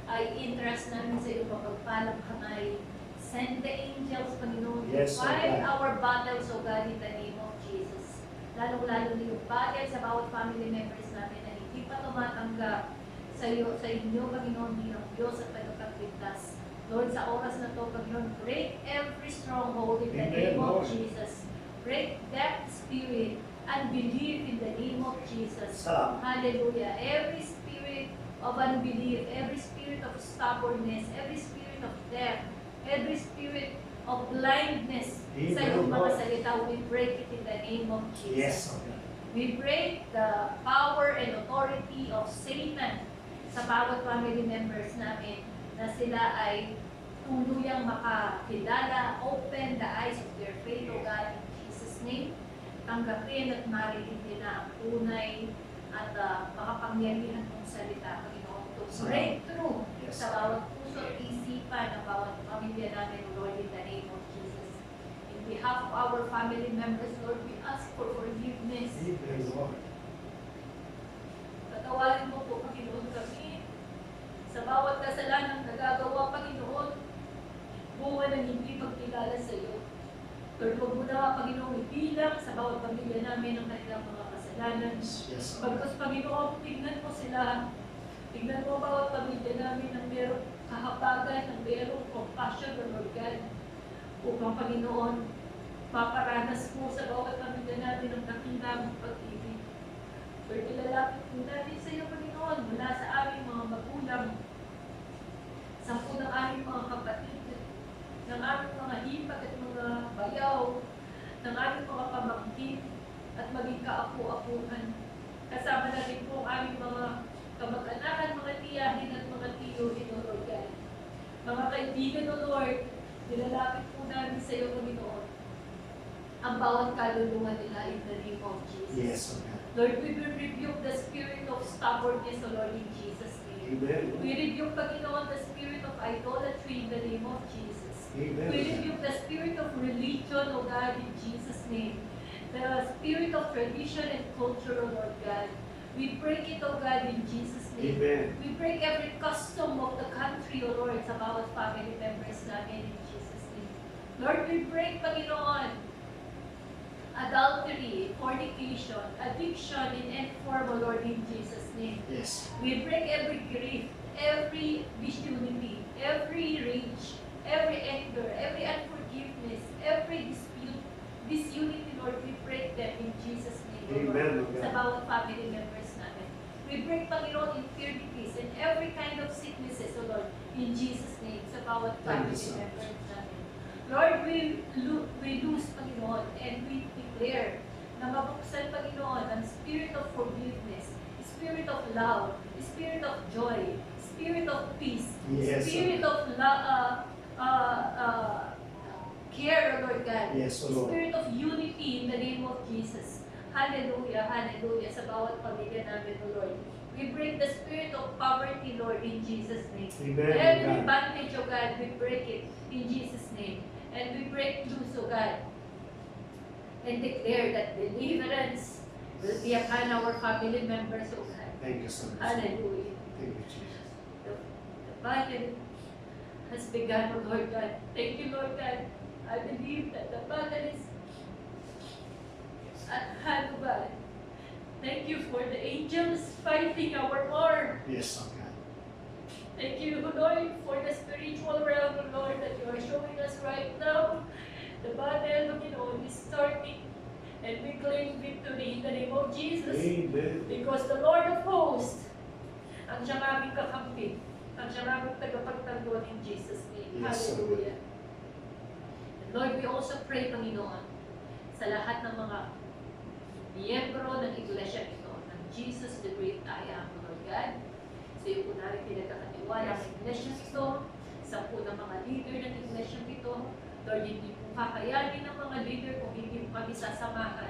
ay interest namin sa iyo mapagpalang kamay. Send the angels, Panginoon, to Yes, fight Lord. our battles, O God, in the name of Jesus. Lalong-lalo na yung battle sa bawat family members namin na hindi pa tumatanggap sa inyo, Panginoon, bilang Diyos at tagapagligtas. Lord, sa oras na to, Panginoon, break every stronghold in the Amen, name of Lord. Jesus. Break that spirit and believe in the name of Jesus. Salamat. Hallelujah. Every spirit of unbelief, every spirit of stubbornness, every spirit of death, every spirit of blindness Amen, sa iyong mga Lord. salita, we break it in the name of Jesus. Yes, Lord. We break the power and authority of Satan sa bawat family members namin na sila ay tuluyang makakilala, open the eyes of their faith, O God, in Jesus' name. Tanggapin at marinig nila ang tunay at makapangyarihan mong salita, Panginoon, to break through Yes. sa bawat puso at isipan ng bawat pamilya namin, Lord, in the name of Jesus. In behalf of our family members, Lord, we ask for forgiveness. Amen, Lord. Patawarin mo po, Panginoon, kami sa bawat kasalanang nagagawa, Panginoon, bunga ng hindi pagkilala sa iyo. Lord, huwag mo na, Panginoon, ibilang sa bawat pamilya namin ang kanilang mga kasalanan. Yes, Lord. Pagkas, Panginoon, tignan mo sila. Tignan mo bawat pamilya namin ang merong kahabagan, ang merong compassion, Lord God. Upang, Panginoon, maparanas mo sa bawat pamilya namin ang dakilang pag-ibig. Lord, ilalapit po natin sa iyo, Panginoon, mula sa aming mga magulang, sa po ng aming mga kapatid, ng aming mga hipag at mga bayaw, ng aming mga pamangkin, at maging kaapu-apuhan. Kasama natin po ang aming mga kamag-anakan, mga tiyahin at mga tiyuhin, O Lord God. Mga kaibigan, O Lord, nilalapit po namin sa iyo, Panginoon, ang bawat kaluluwa nila in the name of Jesus. Yes, Lord. Lord, we will rebuke the spirit of stubbornness, O Lord, in Jesus' name. Amen. We rebuke, Panginoon, the spirit of idolatry in the name of Jesus. Amen. We rebuke the spirit of religion, O God, in Jesus' name. The spirit of tradition and culture, O Lord God. We break it, O God, in Jesus' name. Amen. We break every custom of the country, O Lord, sa bawat family members namin in Jesus' name. Lord, we break, Panginoon, adultery, fornication, addiction in any form, O Lord, in Jesus' name. Yes. We break every grief, every disunity, every rage, every anger, every unforgiveness, every disunity, Lord, we break them in Jesus' name, O Amen, Lord, Lord sa God. bawat family members namin. We break, Panginoon, infirmities and every kind of sicknesses, O Lord, in Jesus' name, sa bawat Thank you family so much. members namin. Lord, we lose, Panginoon, and we declare na mabuksan, Panginoon, ang spirit of forgiveness, spirit of love, spirit of joy, spirit of peace, Yes, spirit of care, Lord God, Yes, O Lord. spirit of unity in the name of Jesus. Hallelujah, hallelujah, sa bawat pamilya namin, O Lord. We break the spirit of poverty, Lord, in Jesus' name. Amen, Every God. bondage, O God, we break it in Jesus' name. And we break loose, O God, and declare that deliverance will be upon our family members, O God. Thank you so much. Hallelujah. Thank you, Jesus. The battle has begun, O Lord God. Thank you, Lord God. I believe that the battle is at hand, O God. Thank you for the angels fighting our war. Yes, oh God. Thank you, Lord, for the spiritual realm, Lord, that you are showing us right now. The battle, is starting, and we claim victory in the name of Jesus. Amen. Because the Lord of hosts, ang siyang aming kakampi, ang siyang aming tagapagtanggol in Jesus' name. Yes, Hallelujah. And Lord, we also pray, Panginoon, sa lahat ng mga miyembro ng iglesia ito, ng Jesus the Great I Am, Lord God. So yung po namin pinagkakatiwala ng iglesia ito, sa po ng mga leader ng iglesia ito, Lord, hindi po kakayanin ng mga leader kung hindi po kami sasamahan.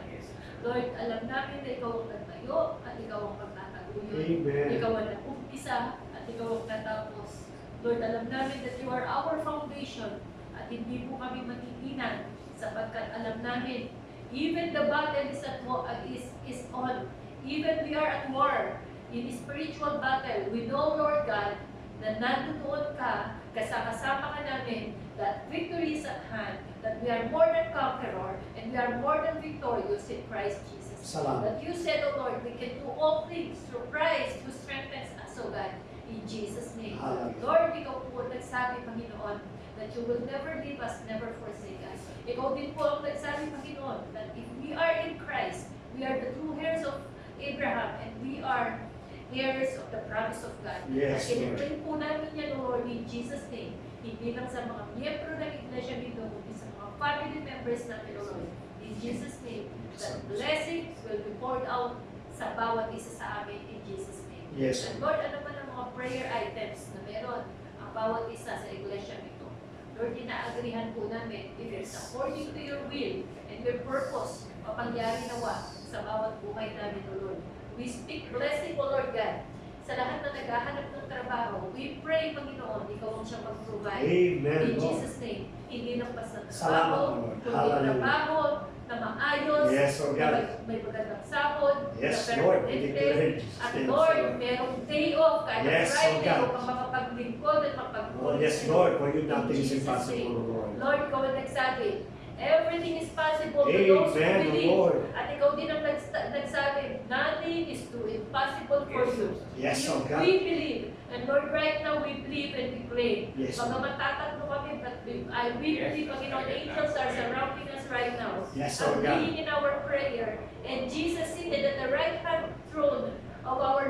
Lord, alam namin na ikaw ang nagtayo at ikaw ang magtataguyod. Amen. Ikaw ang nag-umpisa at ikaw ang natapos. Lord, alam namin that you are our foundation at hindi po kami matiginan sapagkat alam namin even the battle is at war, is on. Even we are at war in spiritual battle. We know, Lord God, na nandoon ka, kasama ka namin, that victory is at hand, that we are more than conqueror, and we are more than victorious in Christ Jesus. Salamat. That you said, O Lord, we can do all things through Christ who strengthens us, O God, in Jesus' name. Hallelujah. Lord, ikaw po nagsabi, Panginoon, that you will never leave us, never forsake us. Ikaw din po ang nagsabi, Panginoon, that if we are in Christ, we are the true heirs of Abraham, and we are heirs of the promise of God. Yes, At Lord. kinipin po namin yan, Lord, in Jesus' name. Hindi lang sa mga miyembro ng iglesia nito, kundi sa mga family members natin, Lord. In Jesus' name, that blessings will be poured out sa bawat isa sa amin in Jesus' name. Yes. And Lord, ano man ang mga prayer items na meron ang bawat isa sa iglesia nito. Lord, inaagrihan po namin if it's according to your will and your purpose, mapangyari nawa sa bawat buhay namin, O Lord. We speak blessing, O Lord God, sa lahat na naghahanap ng trabaho. We pray, Panginoon, ikaw ang siyang mag-provide. Amen, In Lord. Jesus' name, hindi lang basta Salamat, trabaho, Lord. kundi Hallelujah. trabaho na maayos, Yes, O God. may magandang sahod, Yes, na Lord. permanente, at Yes, Lord, Lord. merong day off, kada Yes, O Friday, God. upang makapaglingkod at mapagpuli. Oh, yes, Lord. For you, In nothing is Jesus' impossible, name. Lord. Lord, ikaw ang nagsabi, everything is possible to those who Amen, believe. Lord. At ikaw din ang nagsabi, nothing is too impossible for Yes. you. Yes, You- O God. We believe. And Lord, right now we believe and we claim. Yes, O Bagaman tatatlo kami, but I believe, Panginoon, angels are surrounding us right now. Yes, O God. Agreeing in our prayer. And Jesus seated at the right hand throne of our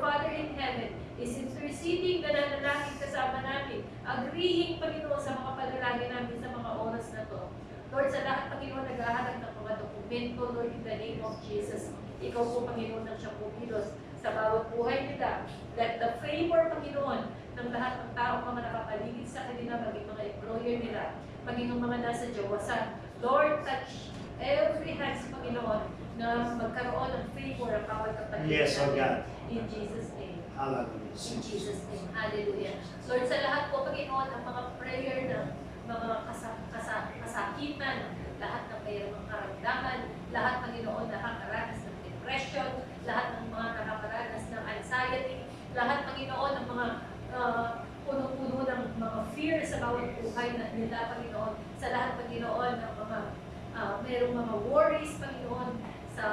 Father in heaven is interceding, nananalangin kasama namin. Agreeing, Panginoon, sa mga panalangin namin sa mga oras na to. Lord, sa lahat, Panginoon, naghahanap ng mga dokumento, Lord, in the name of Jesus. Ikaw po, Panginoon, ang siyang pumilos sa bawat buhay nila. Let the favor, Panginoon, ng lahat ng taong mga nakapaligid sa kanila, maging mga employer nila, maging ang mga nasa jawasan. Lord, touch every hands, Panginoon, na magkaroon ng favor ang bawat kapatid Yes, O namin. God. In Jesus' name. Hallelujah. In Jesus' name. Hallelujah. Lord, sa lahat po, Panginoon, ang mga prayer ng mga kasakitan, lahat ng mayroong karamdaman, lahat, Panginoon, nakakaranas ng depression, lahat ng mga nakakaranas ng anxiety, lahat, Panginoon, ng mga puno-puno ng mga fear sa bawat buhay na nila, Panginoon, sa lahat, Panginoon, ng mga mayroong mga worries, Panginoon, sa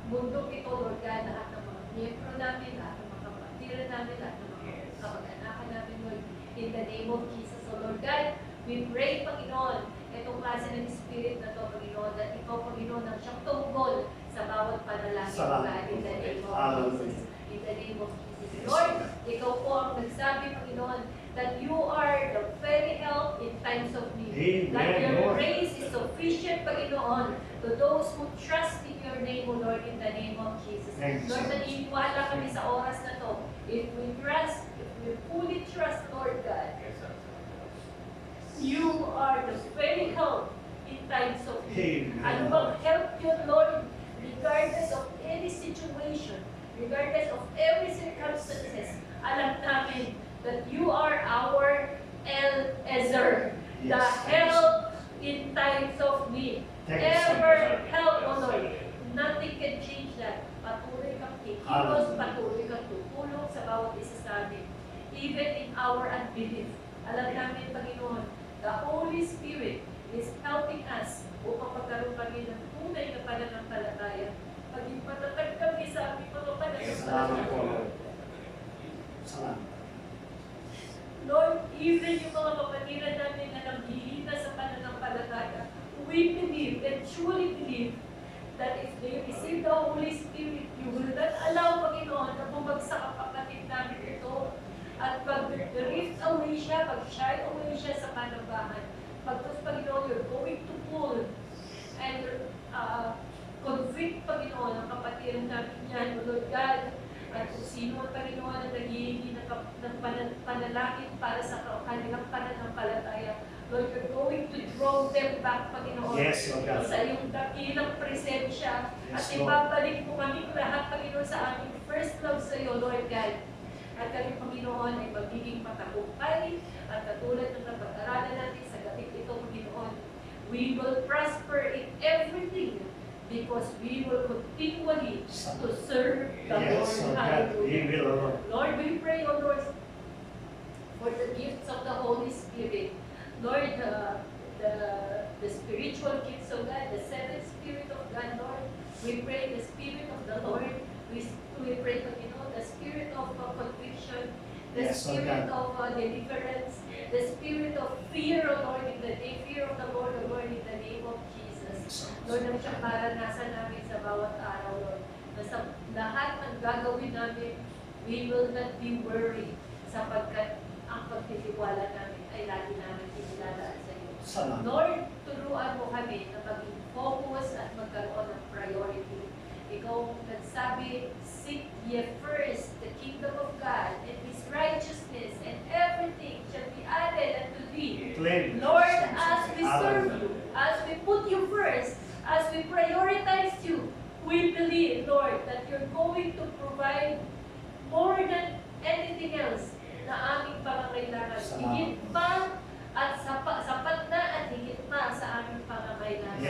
mundo ito, Lord God, lahat ng mga miyembro namin, lahat ng mga kapatiran namin, lahat ng mga kamag-anakan namin, Lord. In the name of Jesus, O Lord God, we pray, Panginoon, itong klase ng Spirit na to, Panginoon, that ikaw, Panginoon, ang siyang tumugol sa bawat panalangin, O God, in the name of Jesus. In the name of Jesus. Lord, ikaw po ang nagsabi, Panginoon, that you are the very help in times of need. That your grace is sufficient, Panginoon, to those who trust in your name, O Lord, in the name of Jesus. Lord, naniniwala kami sa oras na to. If we fully trust, Lord God, you are the very help in times of need. Ano bang help yun, Lord, regardless of any situation, regardless of every circumstances, alam namin that you are our El-Ezer, the help in times of need. Ever help, O Lord. Nothing can change that. Patuloy kang kikilos, patuloy kang tutulong sa bawat isa sa amin. Even in our unbelief. Alam namin, Panginoon, the Holy Spirit is helping us upang magkaroon kami ng tunay na pananampalataya. Maging patatag kami sa aming mga pananampalataya. Salamat. Lord, even yung mga kapatiran namin na naghihina sa pananampalataya, we believe and truly believe that if they receive the Holy Spirit, you will not allow, Panginoon, na bumagsak ang kapatid namin ito at pag-drift away siya, pag-shy away siya sa panambahan. Pagkas, Panginoon, you're going to pull and convict, Panginoon, ang kapatiran namin yan, O Lord God. At kung sino ang Panginoon na naghihingi ng panalangin para sa kanilang pananampalataya, Lord, you're going to draw them back, Panginoon, sa iyong dakilang presensya. At ibabalik mo kami lahat, Panginoon, sa aming first love sa iyo, Lord God. At kami, Panginoon, ay magiging matagumpay at katulad ng napag-aralan natin sa gabi ito, Panginoon, we will prosper in everything because we will continually to serve the Lord. Hallelujah. Lord, we pray, O Lord, for the gifts of the Holy Spirit. Lord, the spiritual gifts of God, the seven Spirit of God, Lord. We pray the Spirit of the Lord. We pray, the Spirit of conviction, the Spirit of deliverance, the Spirit of fear, O Lord, in the name, fear of the Lord, O Lord, in the name of Jesus. Lord, ang siyang maranasan namin sa bawat araw, Lord. Na sa lahat ng gagawin namin, we will not be worried sapagkat ang pagtitiwala namin ay lagi namin inilalaan sa iyo. Lord, turuan mo kami na maging focus at magkaroon ng priority. Ikaw nagsabi, seek ye first the kingdom of God and His righteousness, and everything shall be added unto thee. Lord, as we serve you, as we put you first, as we prioritize you, we believe, Lord, that you're going to provide more than anything else na aming pangangailangan. Higit pa at sapat na at higit pa sa aming pangangailangan.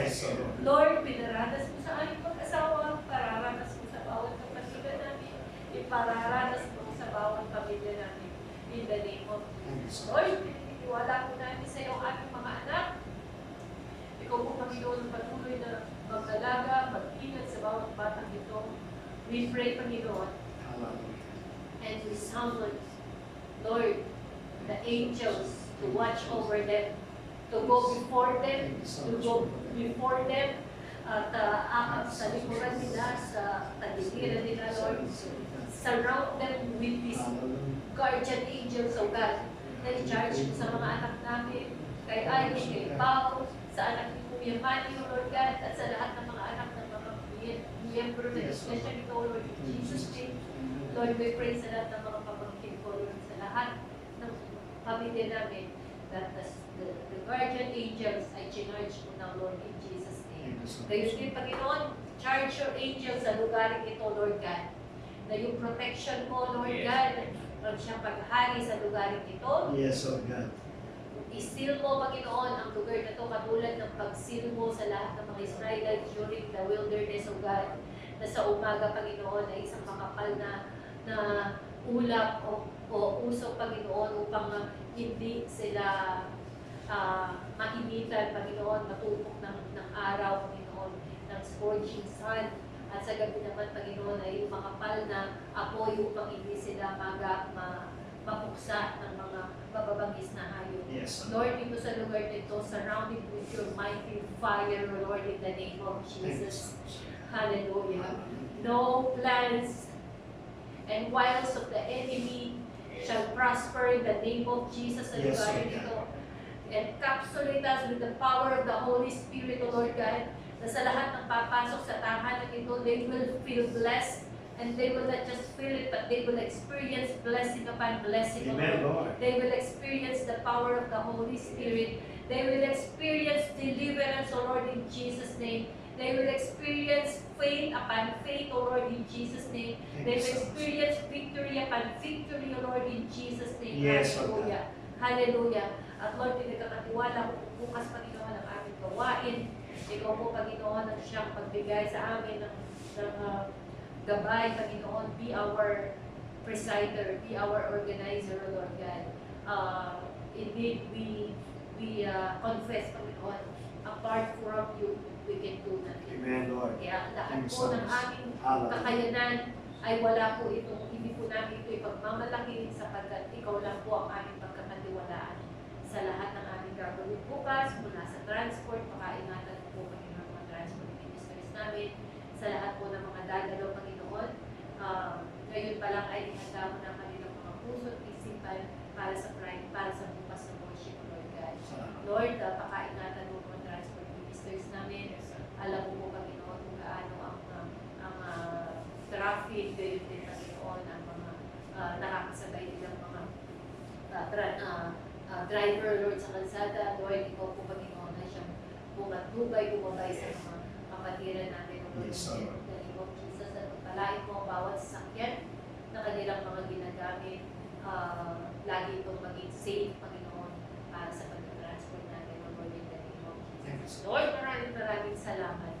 Lord, pinaranas mo sa aming mag-asawa, pararanas mo sa bawat kapatigan namin, ipararanas mo sa bawat pamilya namin. In the name of Jesus. Lord, pinitiwala ko namin sa iyo ang aming mga anak. Ikaw po, Panginoon, patuloy na mag-alaga, mag-ingat sa bawat batang ito. We pray, Panginoon, and we summon, Lord, the angels to watch over them, to go before them, at aakap sa likuran nila, sa tagiliran nila, Lord. Surround them with these guardian angels, O God, na i-charge mo sa mga anak namin, kay Irish, kay Pao, sa anak ni Kuya Manny, O Lord God, at sa lahat ng mga anak ng mga miyembro ng Iglesia nito, Lord, in Jesus' name. Lord, we pray sa lahat ng mga pamangkin ko, Lord, sa lahat ng pamilya namin, that the guardian angels ay chinarge mo na, Lord, in Jesus' name. Kayo din, Panginoon, charge your angels sa lugar ito, Lord God, na yung protection mo, Lord God, ang siyang paghari sa lugar ito. Yes, Lord God. I-seal mo, Panginoon, ang lugar na ito katulad ng pag-seal mo sa lahat ng mga Israelites during the wilderness, O God, na sa umaga, Panginoon, ay isang makapal na ulap o usok, Panginoon, upang hindi sila mainitan, Panginoon, matupok ng araw, Panginoon, ng scorching sun. At sa gabi naman, Panginoon, ay makapal na apoy upang hindi sila mapuksa ng mga bababangis na hayop. Yes. Lord, dito sa lugar nito, surrounded with your mighty fire, Lord, in the name of Jesus. Hallelujah. No plans and wiles of the enemy shall prosper in the name of Jesus sa Yes, lugar Lord nito. Encapsulate us with the power of the Holy Spirit, O Lord God, na sa lahat ng papasok sa tahanan ito, they will feel blessed, and they will not just feel it, but they will experience blessing upon blessing, O Amen, Lord. Lord. They will experience the power of the Holy Spirit. They will experience deliverance, O Lord, in Jesus' name. They will experience faith upon faith, O Lord, in Jesus' name. They will experience victory upon victory, O Lord, in Jesus' name. Yes, Lord. Hallelujah. Hallelujah. At Lord, pinagkakatiwala ko bukas, Panginoon, ang aming gawain. Ikaw po, Panginoon, ang siyang pagbigay sa amin ng gabay, Panginoon. Be our presider, be our organizer, O Lord God. Indeed, we confess, Panginoon, apart from you, we can do nothing. Amen, Lord. Kaya lahat Thank you po so ng much. aming Hallelujah. kakayanan ay wala po itong, hindi po namin ito ipagmamalaki sapagkat ikaw lang po ang aming pagkakatiwalaan sa lahat ng aming gagawin bukas, mula sa transport, pakaingatan po kami ng mga transport ministries namin, sa lahat po ng mga dadalaw, Panginoon. Ngayon pa lang ay ihanda mo na kami ng mga puso at isipan para sa Friday, para sa bukas na worship, Lord God. Lord, pakaingatan mo mga transport ministries namin. Alam mo po, Panginoon, kung gaano ang traffic, gayon din, Panginoon, ang mga nakakasabay nilang mga driver, Lord, sa kalsada. Lord, ikaw po, Panginoon, na siyang bumatubay, bumabay sa mga kapatiran natin, Lord, Yes, in Lord. the name of Jesus, at pagpalain mo ang bawat sasakyan na kanilang mga ginagamit. Lagi itong maging safe, Panginoon, para sa pag-transport natin, Lord, in the name of Jesus. Lord, maraming salamat.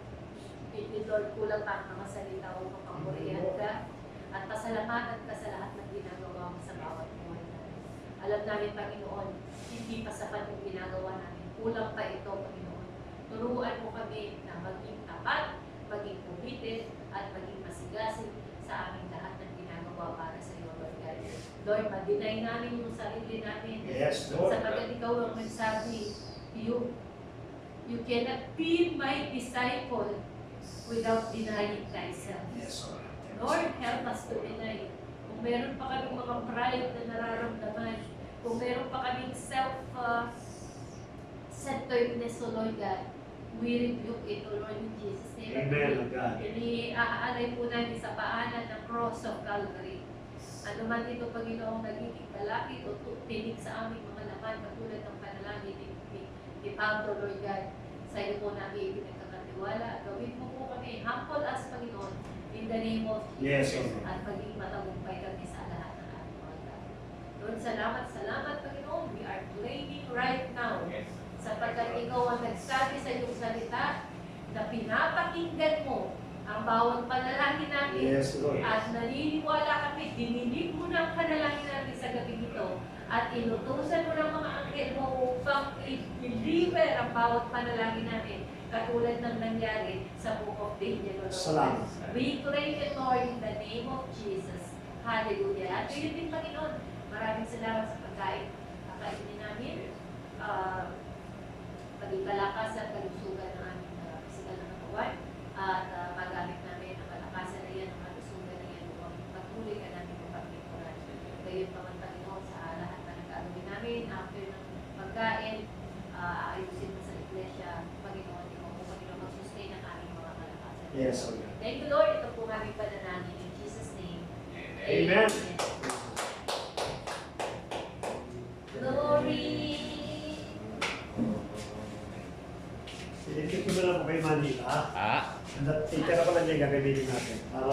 Hindi, Lord, kulang pa ang mga salita o mapapurihan ka at pasalamatan ka sa lahat ng ginagawa mo sa bawat buhay namin. Alam namin, Panginoon, hindi pa sapat yung ginagawa namin. Kulang pa ito, Panginoon. Turuan mo kami na maging tapat, maging committed, at maging masigasig sa aming lahat ng ginagawa para sa iyo, Lord God. Lord, ma-deny namin yung sarili namin. Yes, Lord. Sapagkat ikaw ang nagsabi, you cannot be my disciple without denying thyself. Yes, Lord. Lord, help us to deny. Kung meron pa kaming mga pride na nararamdaman, kung meron pa kaming self-centeredness, O Lord God, we rebuke it, O Lord, in Jesus' name. Amen, God. Iniaalay po namin sa paanan ng cross of Calvary. Ano man ito, Panginoong nagiging balakid o tinig sa aming mga laman, katulad ng panalangin ni Pablo, Lord God, sa iyo po namin ipinagkakatiwala. Gawin mo po kami, humble us, Panginoon, in the name of Yes, Jesus, Lord. at maging matagumpay kami sa lahat ng aming mga gawin. Lord, salamat, Panginoon. We are claiming right now, Yes. sapagkat ikaw ang nagsabi sa iyong salita na pinapakinggan mo ang bawat panalangin namin. Yes, Lord. At naniniwala kami, dininig mo na ang panalangin namin sa gabi ito. At inutusan mo ng mga anghel mo upang i-deliver ang bawat panalangin namin. Katulad ng nangyari sa Book of Daniel. Lord. Salamat. We claim it, Lord, in the name of Jesus. Hallelujah. At yun din, Panginoon, maraming salamat sa pagkain. Kakainin namin. Pagkikalakas at kalusugan ng aming pisikal na katawan. At magamit namin ang kalakasan na yan, ang kalusugan na yan, upang patuloy ka namin ng pagkikuran. Gayon pa man, Panginoon, sa lahat na nag-aawin namin. After ng pagkain, ayusin mo sa iglesia, Panginoon, ikaw po, Panginoon, mag-sustain ang aming mga kalakasan. Yes, Lord. Thank you, Lord. Ito po aming panalangin in Jesus' name. Amen. Glory. Ilipit ko na lang po kay Manila. Ah. Itira ko lang yung gagamitin natin. Para